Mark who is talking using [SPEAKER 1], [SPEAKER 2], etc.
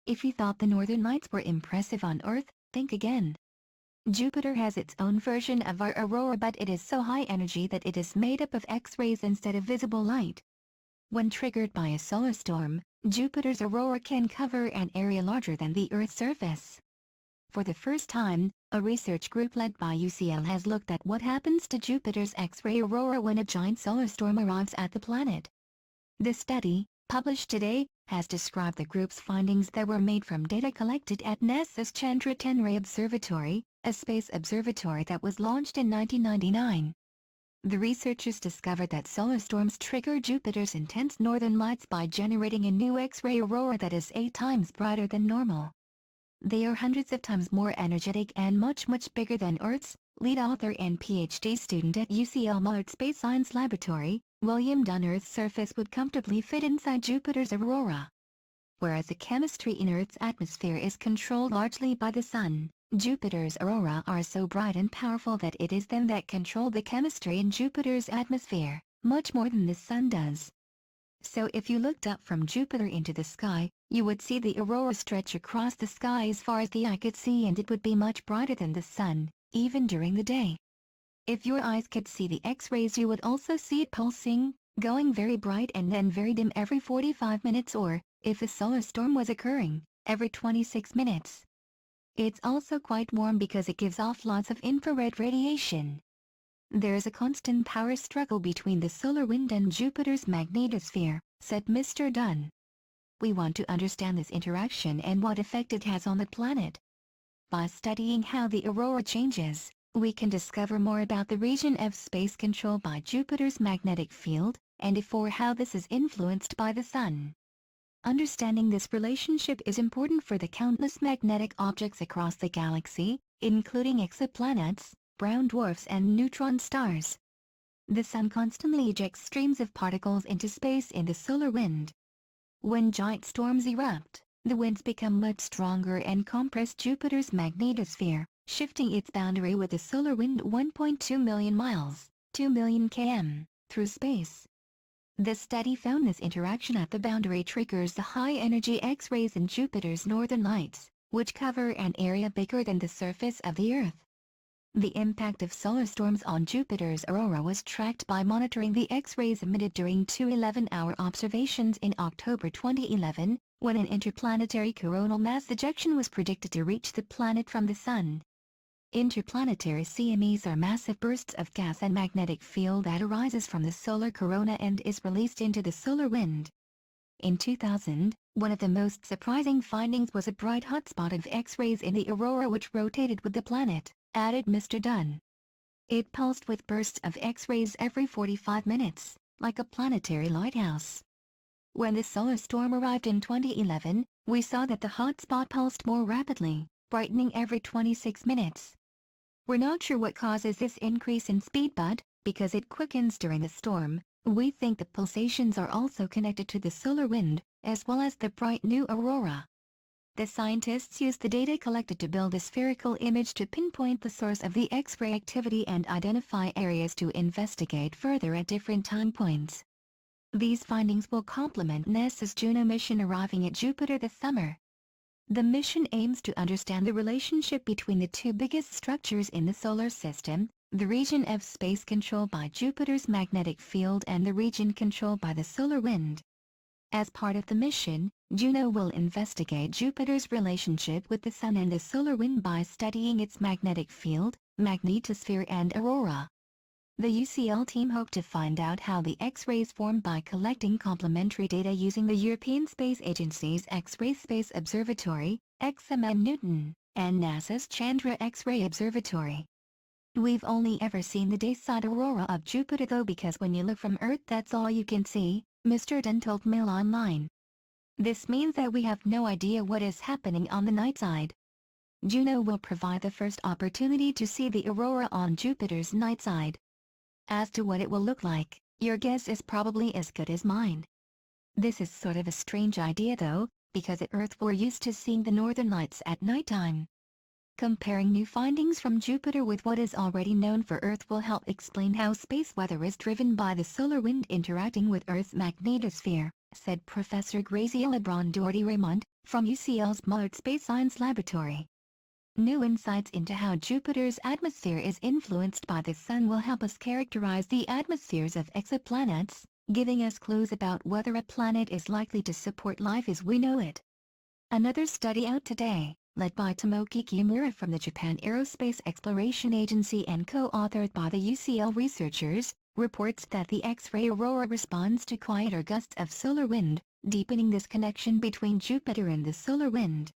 [SPEAKER 1] If you thought the northern lights were impressive on Earth, think again. Jupiter has its own version of our aurora, but it is so high energy that it is made up of X-rays instead of visible light. When triggered by a solar storm, Jupiter's aurora can cover an area larger than the Earth's surface. For the first time, a research group led by UCL has looked at what happens to Jupiter's X-ray aurora when a giant solar storm arrives at the planet. The study, published today, has described the group's findings that were made from data collected at NASA's Chandra-10 Observatory, a space observatory that was launched in 1999. The researchers discovered that solar storms trigger Jupiter's intense northern lights by generating a new X-ray aurora that is 8 times brighter than normal. They are hundreds of times more energetic and much bigger than Earth's. Lead author and PhD student at UCL Mullard Space Science Laboratory, William Dunn. Earth's surface would comfortably fit inside Jupiter's aurora. Whereas the chemistry in Earth's atmosphere is controlled largely by the Sun, Jupiter's aurora are so bright and powerful that it is them that control the chemistry in Jupiter's atmosphere, much more than the Sun does. So if you looked up from Jupiter into the sky, you would see the aurora stretch across the sky as far as the eye could see, and it would be much brighter than the Sun, even during the day. If your eyes could see the X-rays, you would also see it pulsing, going very bright and then very dim every 45 minutes, or, if a solar storm was occurring, every 26 minutes. It's also quite warm because it gives off lots of infrared radiation. There is a constant power struggle between the solar wind and Jupiter's magnetosphere, said Mr. Dunn. We want to understand this interaction and what effect it has on the planet. By studying how the aurora changes, we can discover more about the region of space controlled by Jupiter's magnetic field, and therefore how this is influenced by the Sun. Understanding this relationship is important for the countless magnetic objects across the galaxy, including exoplanets, brown dwarfs and neutron stars. The Sun constantly ejects streams of particles into space in the solar wind. When giant storms erupt, the winds become much stronger and compress Jupiter's magnetosphere, shifting its boundary with the solar wind 1.2 million miles, 2 million km, through space. The study found this interaction at the boundary triggers the high-energy X-rays in Jupiter's northern lights, which cover an area bigger than the surface of the Earth. The impact of solar storms on Jupiter's aurora was tracked by monitoring the X-rays emitted during 2 11-hour observations in October 2011, when an interplanetary coronal mass ejection was predicted to reach the planet from the Sun. Interplanetary CMEs are massive bursts of gas and magnetic field that arises from the solar corona and is released into the solar wind. In 2000, one of the most surprising findings was a bright hotspot of X-rays in the aurora which rotated with the planet, added Mr. Dunn. It pulsed with bursts of X-rays every 45 minutes, like a planetary lighthouse. When the solar storm arrived in 2011, we saw that the hotspot pulsed more rapidly, brightening every 26 minutes. We're not sure what causes this increase in speed, but, because it quickens during the storm, we think the pulsations are also connected to the solar wind, as well as the bright new aurora. The scientists used the data collected to build a spherical image to pinpoint the source of the X-ray activity and identify areas to investigate further at different time points. These findings will complement NASA's Juno mission arriving at Jupiter this summer. The mission aims to understand the relationship between the two biggest structures in the solar system, the region of space controlled by Jupiter's magnetic field and the region controlled by the solar wind. As part of the mission, Juno will investigate Jupiter's relationship with the Sun and the solar wind by studying its magnetic field, magnetosphere and aurora. The UCL team hoped to find out how the X-rays form by collecting complementary data using the European Space Agency's X-ray Space Observatory, XMM Newton, and NASA's Chandra X-ray Observatory. We've only ever seen the dayside aurora of Jupiter though, because when you look from Earth that's all you can see, Mr. Dunn told Mail Online. This means that we have no idea what is happening on the night side. Juno will provide the first opportunity to see the aurora on Jupiter's night side. As to what it will look like, your guess is probably as good as mine. This is sort of a strange idea though, because at Earth we're used to seeing the northern lights at nighttime. Comparing new findings from Jupiter with what is already known for Earth will help explain how space weather is driven by the solar wind interacting with Earth's magnetosphere, said Professor Graziella Brandordi-Raymond, from UCL's Mullard Space Science Laboratory. New insights into how Jupiter's atmosphere is influenced by the Sun will help us characterize the atmospheres of exoplanets, giving us clues about whether a planet is likely to support life as we know it. Another study out today, led by Tomoki Kimura from the Japan Aerospace Exploration Agency and co-authored by the UCL researchers, reports that the X-ray aurora responds to quieter gusts of solar wind, deepening this connection between Jupiter and the solar wind.